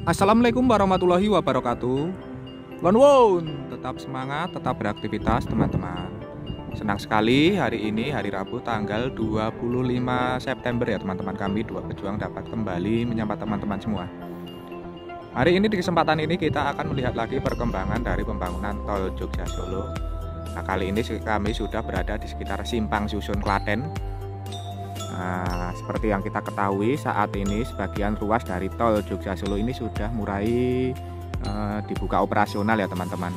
Assalamualaikum warahmatullahi wabarakatuh. Lon Won, tetap semangat, tetap beraktivitas teman-teman. Senang sekali hari ini, hari Rabu tanggal 25 September ya teman-teman, kami dua pejuang dapat kembali menyapa teman-teman semua. Hari ini di kesempatan ini kita akan melihat lagi perkembangan dari pembangunan tol Jogja Solo. Nah, kali ini kami sudah berada di sekitar Simpang Susun Klaten. Nah, seperti yang kita ketahui saat ini sebagian ruas dari tol Jogja Solo ini sudah mulai dibuka operasional ya teman-teman,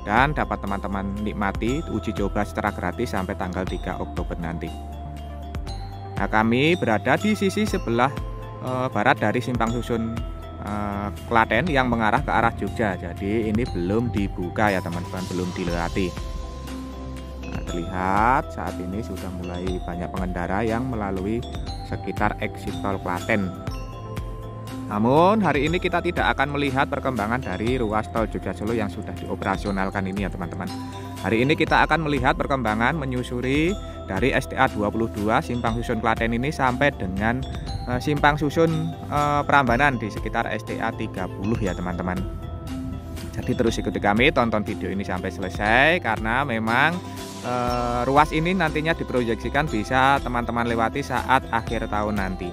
dan dapat teman-teman nikmati uji coba secara gratis sampai tanggal 3 Oktober nanti. Nah, kami berada di sisi sebelah barat dari Simpang Susun Klaten yang mengarah ke arah Jogja. Jadi ini belum dibuka ya teman-teman, belum dilewati. Terlihat saat ini sudah mulai banyak pengendara yang melalui sekitar exit tol Klaten. Namun hari ini kita tidak akan melihat perkembangan dari ruas tol Jogja Solo yang sudah dioperasionalkan ini ya teman-teman. Hari ini kita akan melihat perkembangan menyusuri dari STA 22 Simpang Susun Klaten ini sampai dengan Simpang Susun Prambanan di sekitar STA 30 ya teman-teman. Jadi terus ikuti kami, tonton video ini sampai selesai karena memang ruas ini nantinya diproyeksikan bisa teman-teman lewati saat akhir tahun nanti.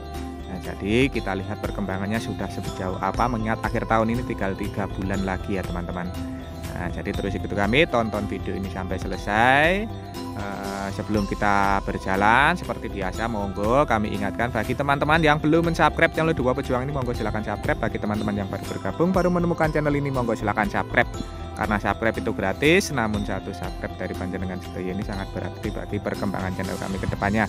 Nah, jadi kita lihat perkembangannya sudah sejauh apa, mengingat akhir tahun ini tinggal 3 bulan lagi ya teman-teman. Nah, jadi terus ikuti kami, tonton video ini sampai selesai. Sebelum kita berjalan seperti biasa, monggo kami ingatkan bagi teman-teman yang belum mensubscribe channel Dua Pejuang ini, monggo silahkan subscribe. Bagi teman-teman yang baru bergabung, baru menemukan channel ini, monggo silahkan subscribe. Karena subscribe itu gratis, namun satu subscribe dari panjenengan sedaya ini sangat berarti bagi perkembangan channel kami ke depannya.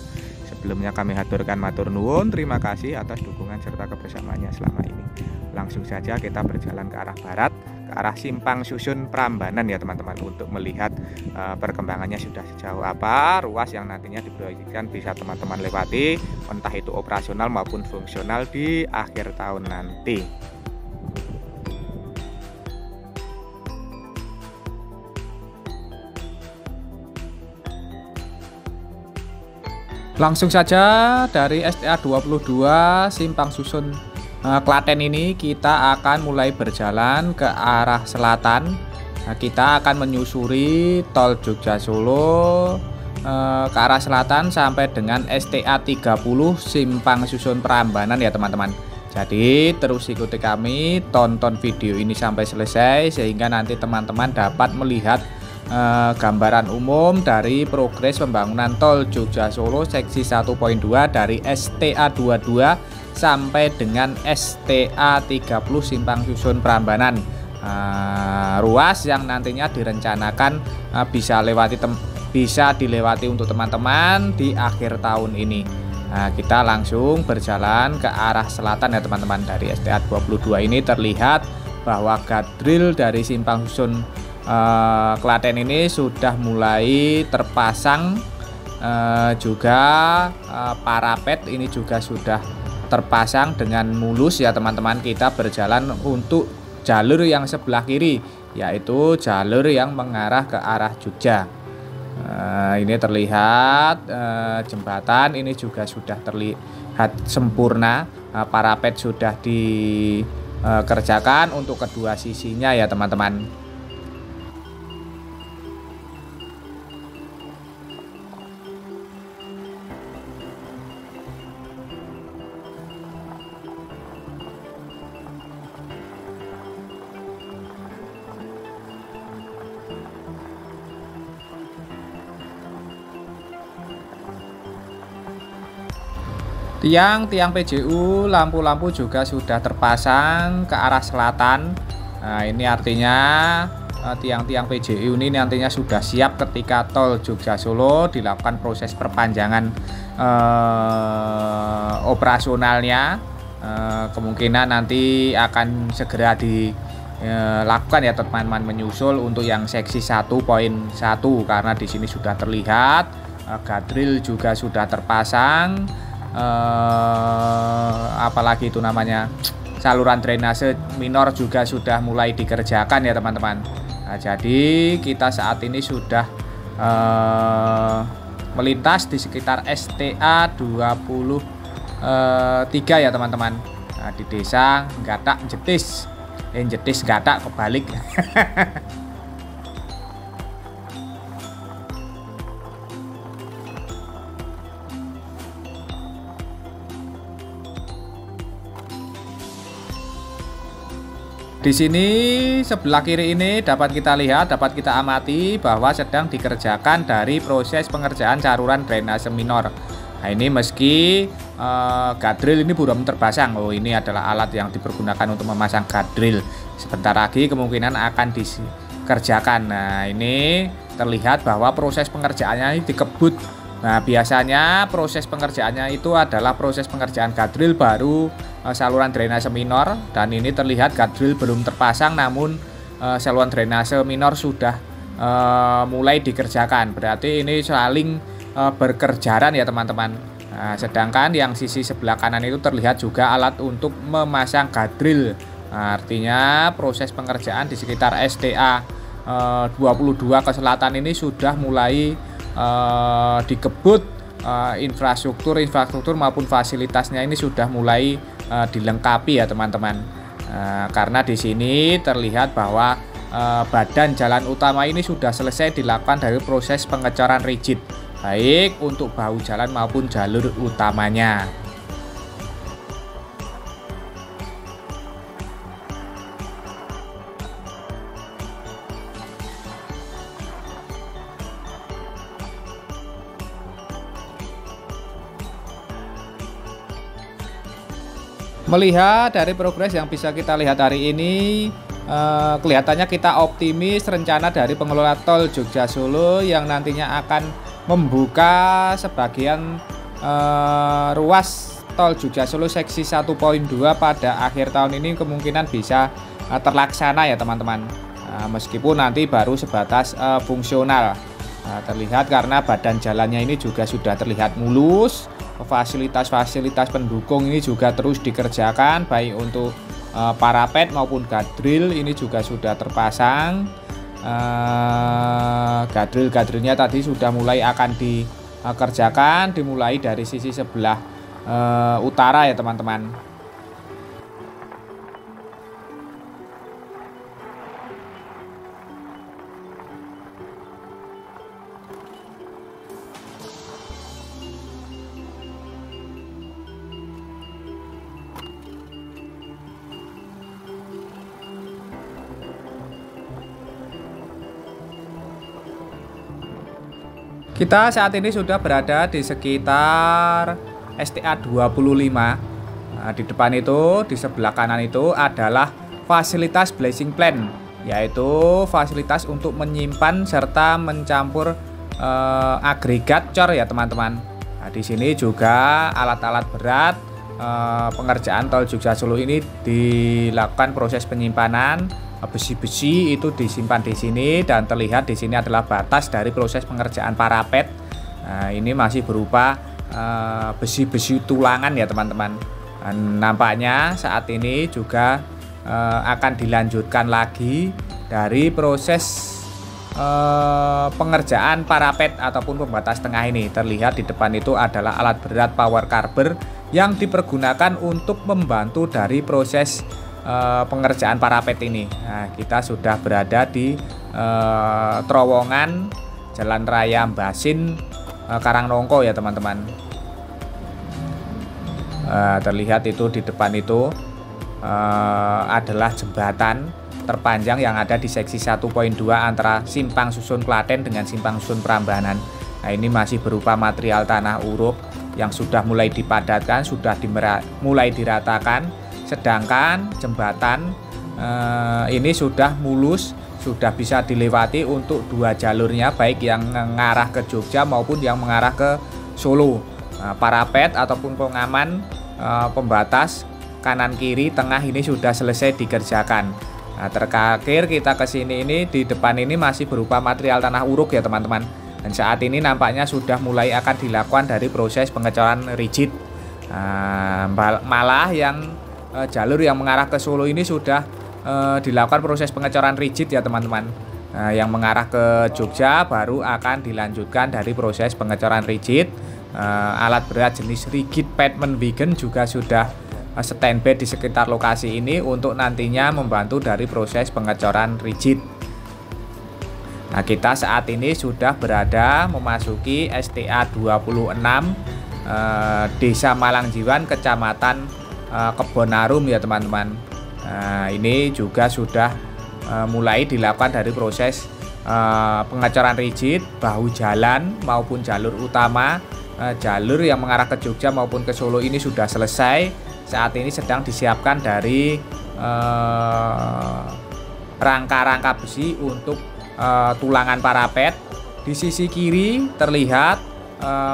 Sebelumnya kami haturkan matur nuwun, terima kasih atas dukungan serta kebersamaannya selama ini. Langsung saja kita berjalan ke arah barat, ke arah Simpang Susun Prambanan ya teman-teman, untuk melihat perkembangannya sudah sejauh apa ruas yang nantinya diproyeksikan bisa teman-teman lewati, entah itu operasional maupun fungsional di akhir tahun nanti. Langsung saja dari STA 22 Simpang Susun Klaten ini kita akan mulai berjalan ke arah selatan. Nah, kita akan menyusuri tol Jogja Solo ke arah selatan sampai dengan STA 30 Simpang Susun Prambanan ya teman-teman. Jadi terus ikuti kami, tonton video ini sampai selesai sehingga nanti teman-teman dapat melihat gambaran umum dari progres pembangunan tol Jogja Solo seksi 1.2 dari STA 22 sampai dengan STA 30 Simpang Susun Prambanan. Ruas yang nantinya direncanakan bisa dilewati untuk teman-teman di akhir tahun ini. Kita langsung berjalan ke arah selatan ya teman-teman. Dari STA 22 ini terlihat bahwa guardrail dari Simpang Susun Klaten ini sudah mulai terpasang, juga parapet ini juga sudah terpasang dengan mulus ya teman-teman. Kita berjalan untuk jalur yang sebelah kiri, yaitu jalur yang mengarah ke arah Jogja. Ini terlihat jembatan ini juga sudah terlihat sempurna, parapet sudah dikerjakan untuk kedua sisinya ya teman-teman. Tiang-tiang PJU, lampu-lampu juga sudah terpasang ke arah selatan. Nah, ini artinya tiang-tiang PJU ini nantinya sudah siap ketika tol Jogja Solo dilakukan proses perpanjangan operasionalnya. Kemungkinan nanti akan segera dilakukan ya teman-teman, menyusul untuk yang seksi 1.1 karena di sini sudah terlihat guardrail juga sudah terpasang. Apalagi itu namanya, saluran drainase minor juga sudah mulai dikerjakan ya teman-teman. Nah, jadi kita saat ini sudah melintas di sekitar STA 23 ya teman-teman. Nah, di desa Gatak Jetis. jetis gatak kebalik. Di sini sebelah kiri ini dapat kita lihat, dapat kita amati bahwa sedang dikerjakan dari proses pengerjaan saluran drainase minor. Nah, ini meski guardrail ini belum terpasang. Oh, ini adalah alat yang dipergunakan untuk memasang guardrail. Sebentar lagi kemungkinan akan dikerjakan. Nah, ini terlihat bahwa proses pengerjaannya ini dikebut. Nah, biasanya proses pengerjaannya itu adalah proses pengerjaan guardrail baru saluran drainase minor, dan ini terlihat guardrail belum terpasang namun saluran drainase minor sudah mulai dikerjakan. Berarti ini saling berkerjaan ya teman-teman. Nah, sedangkan yang sisi sebelah kanan itu terlihat juga alat untuk memasang guardrail. Nah, artinya proses pengerjaan di sekitar STA 22 ke selatan ini sudah mulai dikebut, infrastruktur maupun fasilitasnya ini sudah mulai dilengkapi ya teman-teman. Karena di sini terlihat bahwa badan jalan utama ini sudah selesai dilakukan dari proses pengecoran rigid, baik untuk bahu jalan maupun jalur utamanya. Melihat dari progres yang bisa kita lihat hari ini, kelihatannya kita optimis rencana dari pengelola tol Jogja Solo yang nantinya akan membuka sebagian ruas tol Jogja Solo seksi 1.2 pada akhir tahun ini kemungkinan bisa terlaksana ya teman-teman. Meskipun nanti baru sebatas fungsional. Terlihat karena badan jalannya ini juga sudah terlihat mulus. Fasilitas-fasilitas pendukung ini juga terus dikerjakan, baik untuk parapet maupun guardrail ini juga sudah terpasang. Guardrailnya tadi sudah mulai akan dikerjakan, dimulai dari sisi sebelah utara ya teman-teman. Kita saat ini sudah berada di sekitar STA 25. Nah, di depan itu, di sebelah kanan itu adalah fasilitas blazing plan, yaitu fasilitas untuk menyimpan serta mencampur agregat cor ya teman-teman. Nah, di sini juga alat-alat berat pengerjaan tol Jogja Solo ini dilakukan proses penyimpanan. Besi-besi itu disimpan di sini, dan terlihat di sini adalah batas dari proses pengerjaan parapet. Nah, ini masih berupa besi-besi tulangan ya teman-teman. Nampaknya saat ini juga akan dilanjutkan lagi dari proses pengerjaan parapet ataupun pembatas tengah ini. Terlihat di depan itu adalah alat berat power carber yang dipergunakan untuk membantu dari proses pengerjaan parapet ini. Nah, kita sudah berada di terowongan Jalan Raya Basin Karangnongko ya teman-teman. Terlihat itu di depan itu adalah jembatan terpanjang yang ada di seksi 1.2 antara Simpang Susun Klaten dengan Simpang Susun Prambanan. Nah, ini masih berupa material tanah uruk yang sudah mulai dipadatkan, sudah mulai diratakan. Sedangkan jembatan ini sudah mulus, sudah bisa dilewati untuk dua jalurnya, baik yang mengarah ke Jogja maupun yang mengarah ke Solo. Parapet ataupun pengaman pembatas kanan kiri tengah ini sudah selesai dikerjakan. Nah, terakhir kita ke sini ini, di depan ini masih berupa material tanah uruk ya teman-teman. Dan saat ini nampaknya sudah mulai akan dilakukan dari proses pengecoran rigid. Malah yang jalur yang mengarah ke Solo ini sudah dilakukan proses pengecoran rigid ya teman-teman. Yang mengarah ke Jogja baru akan dilanjutkan dari proses pengecoran rigid. Alat berat jenis rigid pavement wagon juga sudah standby di sekitar lokasi ini untuk nantinya membantu dari proses pengecoran rigid. Nah, kita saat ini sudah berada memasuki STA 26 Desa Malangjiwan, Kecamatan Kebonarum ya teman-teman. Nah, ini juga sudah mulai dilakukan dari proses pengecoran rigid bahu jalan maupun jalur utama. Jalur yang mengarah ke Jogja maupun ke Solo ini sudah selesai. Saat ini sedang disiapkan dari rangka-rangka besi untuk tulangan parapet. Di sisi kiri terlihat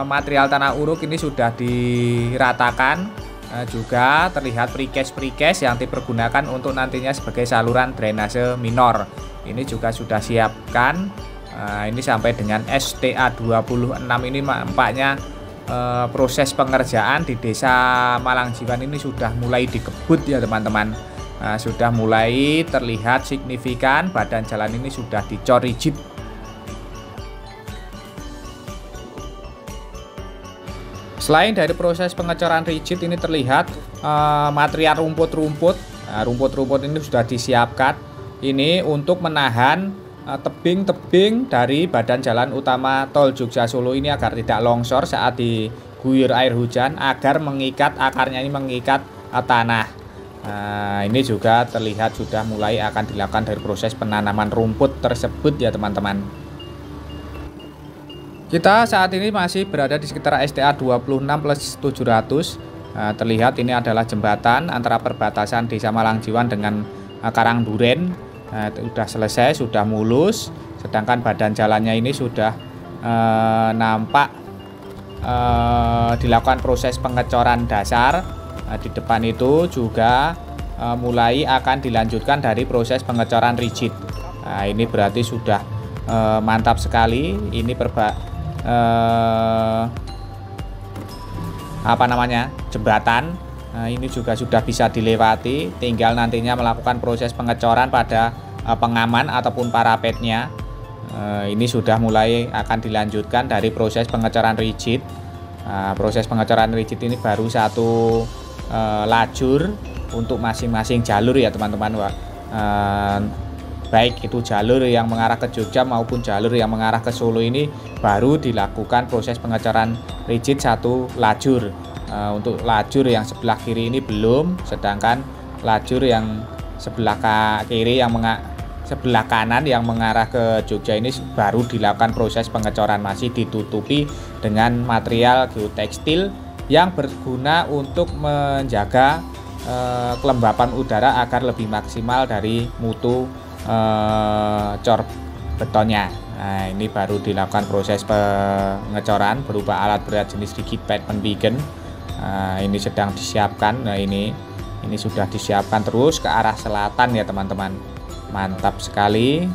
material tanah uruk ini sudah diratakan. Juga terlihat precast yang dipergunakan untuk nantinya sebagai saluran drainase minor. Ini juga sudah siapkan. Ini sampai dengan STA 26 ini nampaknya proses pengerjaan di Desa Malangjiwan ini sudah mulai dikebut ya teman-teman. Sudah mulai terlihat signifikan, badan jalan ini sudah dicor rigid. Selain dari proses pengecoran rigid ini terlihat material rumput-rumput. Rumput-rumput ini sudah disiapkan. Ini untuk menahan tebing-tebing dari badan jalan utama tol Jogja Solo ini agar tidak longsor saat diguyur air hujan, agar mengikat akarnya ini mengikat tanah. Ini juga terlihat sudah mulai akan dilakukan dari proses penanaman rumput tersebut ya teman-teman. Kita saat ini masih berada di sekitar STA 26+700. Terlihat ini adalah jembatan antara perbatasan Desa Malangjiwan dengan Karangduren. Sudah selesai, sudah mulus, sedangkan badan jalannya ini sudah nampak dilakukan proses pengecoran dasar. Di depan itu juga mulai akan dilanjutkan dari proses pengecoran rigid. Ini berarti sudah mantap sekali. Ini jembatan. Ini juga sudah bisa dilewati, tinggal nantinya melakukan proses pengecoran pada pengaman ataupun parapetnya. Ini sudah mulai akan dilanjutkan dari proses pengecoran rigid. Proses pengecoran rigid ini baru satu lajur untuk masing-masing jalur ya teman-teman. Baik itu jalur yang mengarah ke Jogja maupun jalur yang mengarah ke Solo ini baru dilakukan proses pengecoran rigid satu lajur. Untuk lajur yang sebelah kiri ini belum, sedangkan lajur yang sebelah kiri yang sebelah kanan yang mengarah ke Jogja ini baru dilakukan proses pengecoran, masih ditutupi dengan material geotekstil yang berguna untuk menjaga kelembapan udara agar lebih maksimal dari mutu cor betonnya. Nah, ini baru dilakukan proses pengecoran berupa alat berat jenis rigid pavement beacon. Ini sedang disiapkan. Nah, ini sudah disiapkan terus ke arah selatan ya teman-teman. Mantap sekali.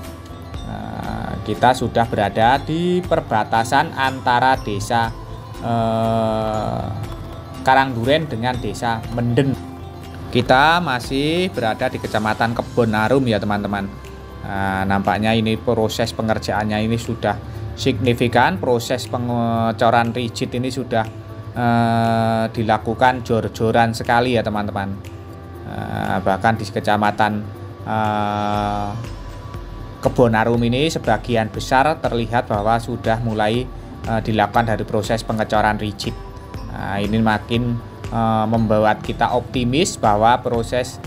Kita sudah berada di perbatasan antara Desa Karangduren dengan Desa Menden. Kita masih berada di Kecamatan Kebonarum ya teman-teman. Nampaknya ini proses pengerjaannya ini sudah signifikan. Proses pengecoran rigid ini sudah dilakukan jor-joran sekali ya teman-teman. Bahkan di Kecamatan Kebonarum ini sebagian besar terlihat bahwa sudah mulai dilakukan dari proses pengecoran rigid. Ini makin membuat kita optimis bahwa proses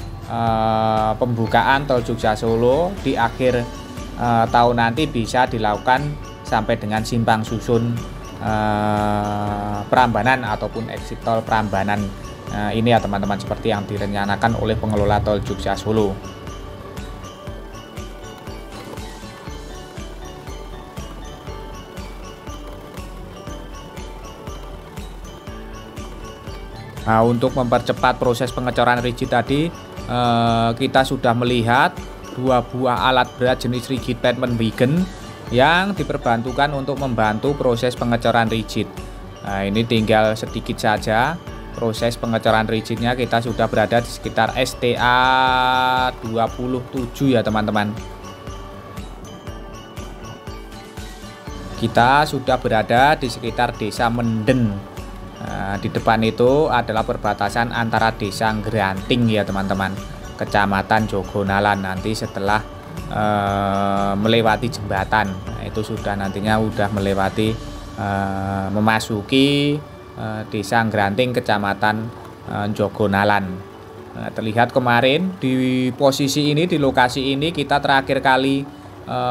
pembukaan tol Jogja Solo di akhir tahun nanti bisa dilakukan sampai dengan simpang susun Prambanan ataupun exit tol Prambanan ini ya teman-teman, seperti yang direncanakan oleh pengelola tol Jogja Solo. Nah, untuk mempercepat proses pengecoran rigid tadi, kita sudah melihat dua buah alat berat jenis rigid pavement beacon yang diperbantukan untuk membantu proses pengecoran rigid. Nah, ini tinggal sedikit saja proses pengecoran rigidnya. Kita sudah berada di sekitar STA 27 ya teman-teman. Kita sudah berada di sekitar Desa Menden. Di depan itu adalah perbatasan antara Desa Ngranting ya teman-teman, Kecamatan Jogonalan. Nanti setelah melewati jembatan, itu sudah nantinya udah melewati memasuki Desa Ngranting, Kecamatan Jogonalan. Terlihat kemarin di posisi ini, di lokasi ini kita terakhir kali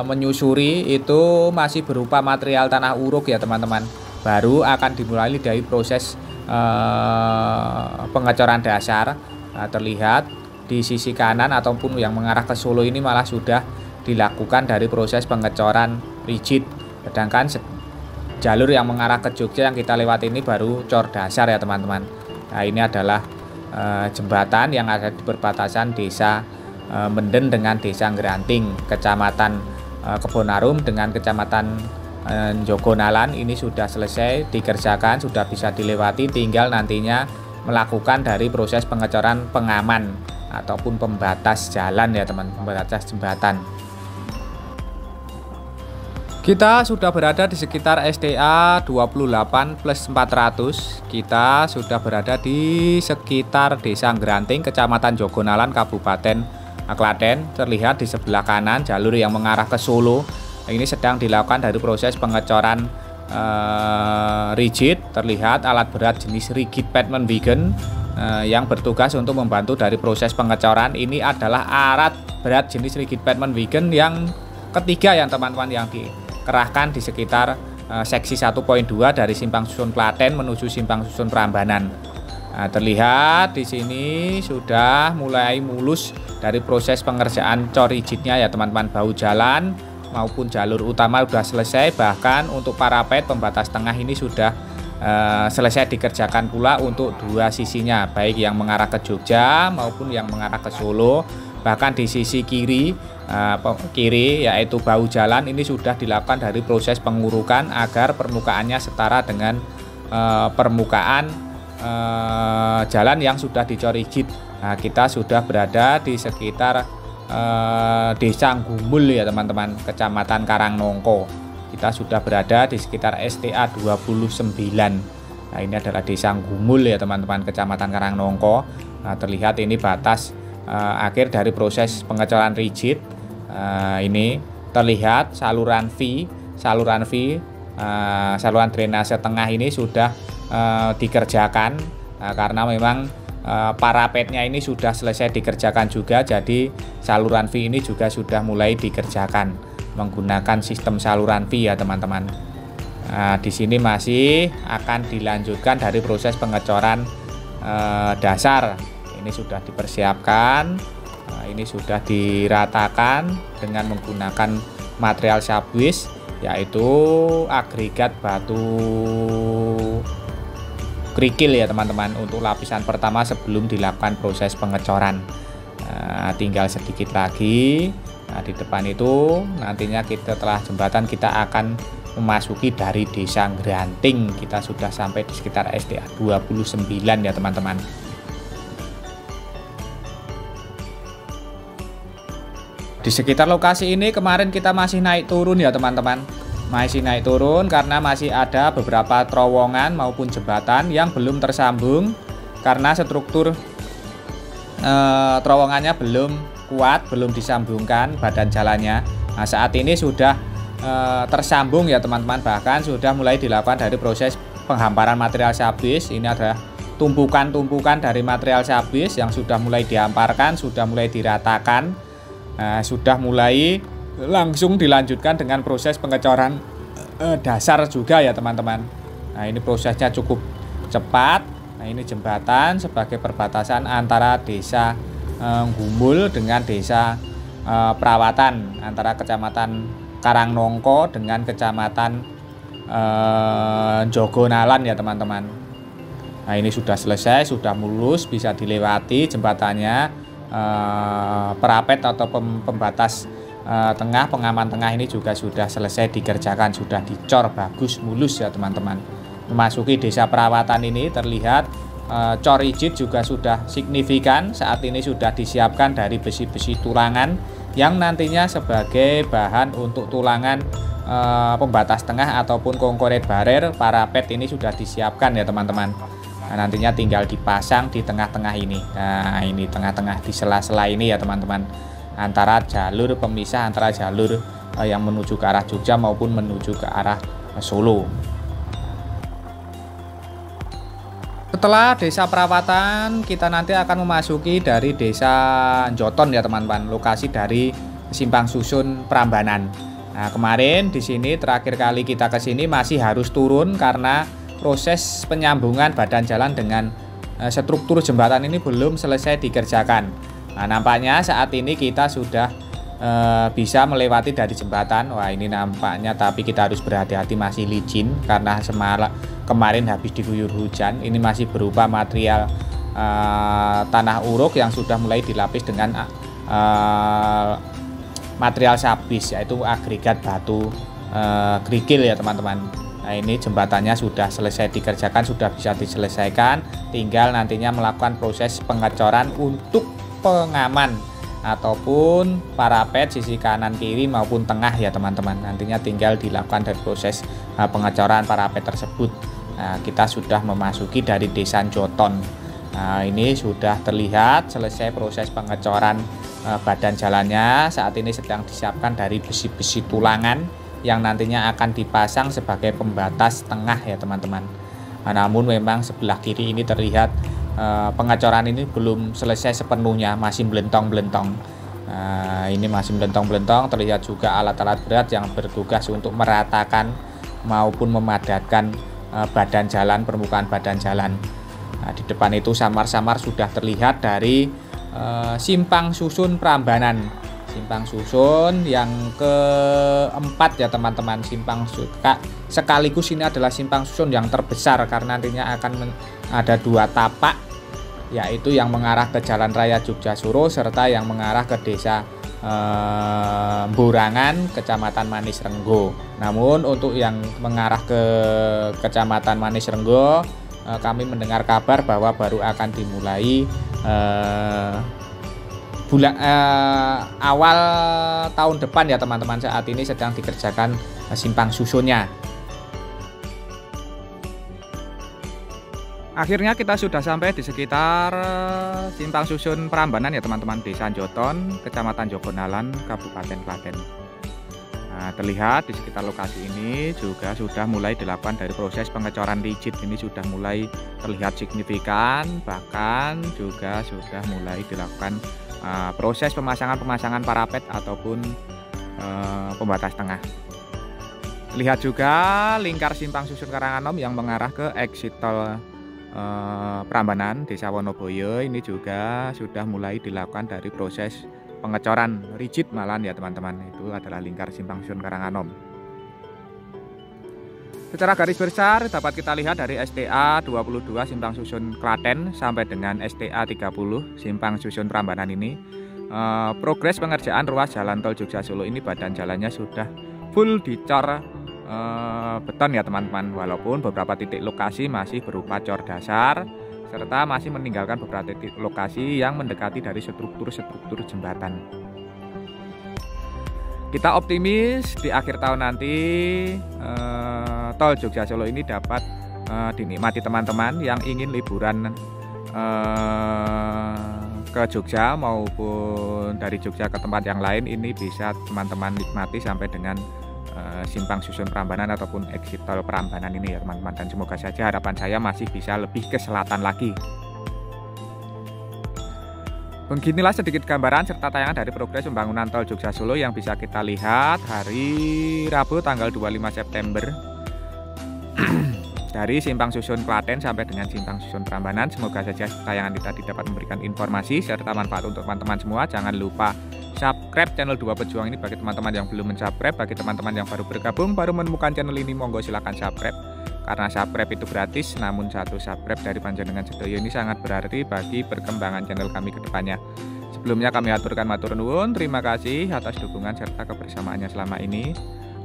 menyusuri itu masih berupa material tanah uruk ya teman-teman. Baru akan dimulai dari proses pengecoran dasar. Terlihat di sisi kanan ataupun yang mengarah ke Solo ini malah sudah dilakukan dari proses pengecoran rigid. Sedangkan jalur yang mengarah ke Jogja yang kita lewati ini baru cor dasar ya teman-teman. Nah, ini adalah jembatan yang ada di perbatasan Desa Menden dengan Desa Ngranting, Kecamatan Kebonarum dengan Kecamatan Jogonalan. Ini sudah selesai dikerjakan, sudah bisa dilewati, tinggal nantinya melakukan dari proses pengecoran pengaman ataupun pembatas jalan ya teman, pembatas jembatan. Kita sudah berada di sekitar SDA 28+400. Kita sudah berada di sekitar Desa Ngranting, Kecamatan Jogonalan, Kabupaten Klaten. Terlihat di sebelah kanan jalur yang mengarah ke Solo. Ini sedang dilakukan dari proses pengecoran rigid. Terlihat alat berat jenis rigid pavement wagon yang bertugas untuk membantu dari proses pengecoran. Ini adalah alat berat jenis rigid pavement wagon yang ketiga yang teman-teman yang dikerahkan di sekitar seksi 1.2 dari Simpang Susun Klaten menuju Simpang Susun Prambanan. Nah, terlihat di sini sudah mulai mulus dari proses pengerjaan cor rigidnya ya teman-teman. Bahu jalan maupun jalur utama sudah selesai, bahkan untuk parapet pembatas tengah ini sudah selesai dikerjakan pula untuk dua sisinya, baik yang mengarah ke Jogja maupun yang mengarah ke Solo. Bahkan di sisi kiri yaitu bahu jalan ini sudah dilakukan dari proses pengurukan agar permukaannya setara dengan permukaan jalan yang sudah dicor rigid. Nah, kita sudah berada di sekitar Desa Gumul ya teman-teman, Kecamatan Karangnongko. Kita sudah berada di sekitar STA 29. Nah, ini adalah Desa Gumul ya teman-teman, Kecamatan Karangnongko. Nah, terlihat ini batas akhir dari proses pengecoran rigid. Ini terlihat saluran drainase tengah ini sudah dikerjakan karena memang parapetnya ini sudah selesai dikerjakan juga, jadi saluran V ini juga sudah mulai dikerjakan menggunakan sistem saluran V ya teman-teman. Di sini masih akan dilanjutkan dari proses pengecoran dasar. Ini sudah dipersiapkan, ini sudah diratakan dengan menggunakan material subwis, yaitu agregat batu kerikil ya teman-teman, untuk lapisan pertama sebelum dilakukan proses pengecoran. Tinggal sedikit lagi. Di depan itu nantinya kita setelah jembatan kita akan memasuki dari Desa Ngranting. Kita sudah sampai di sekitar SDA 29 ya teman-teman. Di sekitar lokasi ini kemarin kita masih naik turun ya teman-teman. Masih naik turun karena masih ada beberapa terowongan maupun jembatan yang belum tersambung karena struktur terowongannya belum kuat, belum disambungkan badan jalannya. Nah, saat ini sudah tersambung ya teman-teman, bahkan sudah mulai dilakukan dari proses penghamparan material subwis. Ini adalah tumpukan-tumpukan dari material subwis yang sudah mulai dihamparkan, sudah mulai diratakan. Sudah mulai langsung dilanjutkan dengan proses pengecoran dasar juga ya teman-teman. Nah, ini prosesnya cukup cepat. Nah, ini jembatan sebagai perbatasan antara Desa Gumul dengan Desa Perawatan, antara Kecamatan Karangnongko dengan Kecamatan Jogonalan ya teman-teman. Nah, ini sudah selesai, sudah mulus, bisa dilewati jembatannya. Parapet atau pembatas tengah, pengaman tengah ini juga sudah selesai dikerjakan, sudah dicor bagus mulus ya teman-teman. Memasuki Desa Perawatan ini terlihat cor rigid juga sudah signifikan. Saat ini sudah disiapkan dari besi-besi tulangan yang nantinya sebagai bahan untuk tulangan pembatas tengah ataupun concrete barrier parapet ini sudah disiapkan ya teman-teman. Nah, nantinya tinggal dipasang di tengah-tengah ini. Nah, ini tengah-tengah di sela-sela ini ya teman-teman, antara jalur pemisah antara jalur yang menuju ke arah Jogja maupun menuju ke arah Solo. Setelah desa Perawatan, kita nanti akan memasuki dari desa Joton ya teman-teman, lokasi dari simpang susun Prambanan. Nah, kemarin di sini terakhir kali kita ke sini masih harus turun karena proses penyambungan badan jalan dengan struktur jembatan ini belum selesai dikerjakan. Nah, nampaknya saat ini kita sudah bisa melewati dari jembatan. Wah, ini nampaknya, tapi kita harus berhati-hati, masih licin karena kemarin habis diguyur hujan. Ini masih berupa material tanah uruk yang sudah mulai dilapis dengan material sabis, yaitu agregat batu kerikil ya teman-teman. Nah, ini jembatannya sudah selesai dikerjakan, sudah bisa diselesaikan, tinggal nantinya melakukan proses pengecoran untuk pengaman ataupun parapet sisi kanan kiri maupun tengah ya teman-teman. Nantinya tinggal dilakukan dari proses pengecoran parapet tersebut. Nah, kita sudah memasuki dari desa Joton. Nah, ini sudah terlihat selesai proses pengecoran badan jalannya. Saat ini sedang disiapkan dari besi-besi tulangan yang nantinya akan dipasang sebagai pembatas tengah ya teman-teman. Nah, namun memang sebelah kiri ini terlihat pengecoran ini belum selesai sepenuhnya, masih belentong-belentong. Nah, ini masih belentong-belentong. Terlihat juga alat-alat berat yang bertugas untuk meratakan maupun memadatkan badan jalan, permukaan badan jalan. Nah, di depan itu samar-samar sudah terlihat dari simpang susun Prambanan. Simpang susun yang keempat ya teman-teman. Sekaligus ini adalah simpang susun yang terbesar karena nantinya akan ada 2 tapak, yaitu yang mengarah ke Jalan Raya Jogja Solo serta yang mengarah ke desa Borangan, Kecamatan Manis Renggo. Namun untuk yang mengarah ke Kecamatan Manis Renggo, kami mendengar kabar bahwa baru akan dimulai awal tahun depan ya teman-teman. Saat ini sedang dikerjakan simpang susunnya. Akhirnya kita sudah sampai di sekitar simpang susun Prambanan ya teman-teman, desa Joton, Kecamatan Jogonalan, Kabupaten Klaten. Nah, terlihat di sekitar lokasi ini juga sudah mulai dilakukan dari proses pengecoran rigid. Ini sudah mulai terlihat signifikan, bahkan juga sudah mulai dilakukan proses pemasangan parapet ataupun pembatas tengah. Lihat juga lingkar simpang susun Karanganom yang mengarah ke exit tol Prambanan, Desa Wonoboyo. Ini juga sudah mulai dilakukan dari proses pengecoran rigid malan ya teman-teman. Itu adalah lingkar simpang susun Karanganom. Secara garis besar dapat kita lihat dari STA 22 simpang susun Klaten sampai dengan STA 30 simpang susun Prambanan ini. Progres pengerjaan ruas jalan tol Jogja Solo ini badan jalannya sudah full dicor beton ya teman-teman, walaupun beberapa titik lokasi masih berupa cor dasar serta masih meninggalkan beberapa titik lokasi yang mendekati dari struktur jembatan. Kita optimis di akhir tahun nanti tol Jogja Solo ini dapat dinikmati teman-teman yang ingin liburan ke Jogja maupun dari Jogja ke tempat yang lain. Ini bisa teman-teman nikmati sampai dengan simpang susun Prambanan ataupun exit tol Prambanan ini ya teman-teman. Dan semoga saja harapan saya masih bisa lebih ke selatan lagi. Beginilah sedikit gambaran serta tayangan dari progres pembangunan tol Jogja Solo yang bisa kita lihat hari Rabu tanggal 25 September dari simpang susun Klaten sampai dengan simpang susun Prambanan. Semoga saja tayangan kita dapat memberikan informasi serta manfaat untuk teman-teman semua. Jangan lupa subscribe channel Dua Pejuang ini bagi teman-teman yang belum mensubscribe. Bagi teman-teman yang baru bergabung, baru menemukan channel ini, monggo silahkan subscribe. Karena subscribe itu gratis, namun satu subscribe dari panjenengan sedaya ini sangat berarti bagi perkembangan channel kami ke depannya. Sebelumnya kami aturkan matur nuwun, terima kasih atas dukungan serta kebersamaannya selama ini.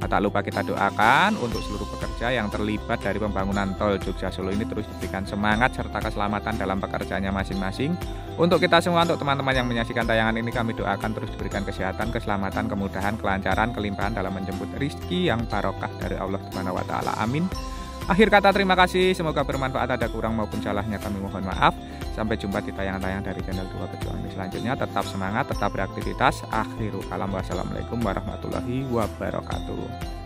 Tak lupa kita doakan untuk seluruh pekerja yang terlibat dari pembangunan tol Jogja Solo ini terus diberikan semangat serta keselamatan dalam pekerjaannya masing-masing. Untuk kita semua, untuk teman-teman yang menyaksikan tayangan ini, kami doakan terus diberikan kesehatan, keselamatan, kemudahan, kelancaran, kelimpahan dalam menjemput rezeki yang barokah dari Allah Subhanahu wa taala. Amin. Akhir kata terima kasih, semoga bermanfaat, ada kurang maupun salahnya kami mohon maaf. Sampai jumpa di tayangan-tayangan dari channel 2 Pejuang selanjutnya. Tetap semangat, tetap beraktivitas. Akhirul kalam, wassalamualaikum warahmatullahi wabarakatuh.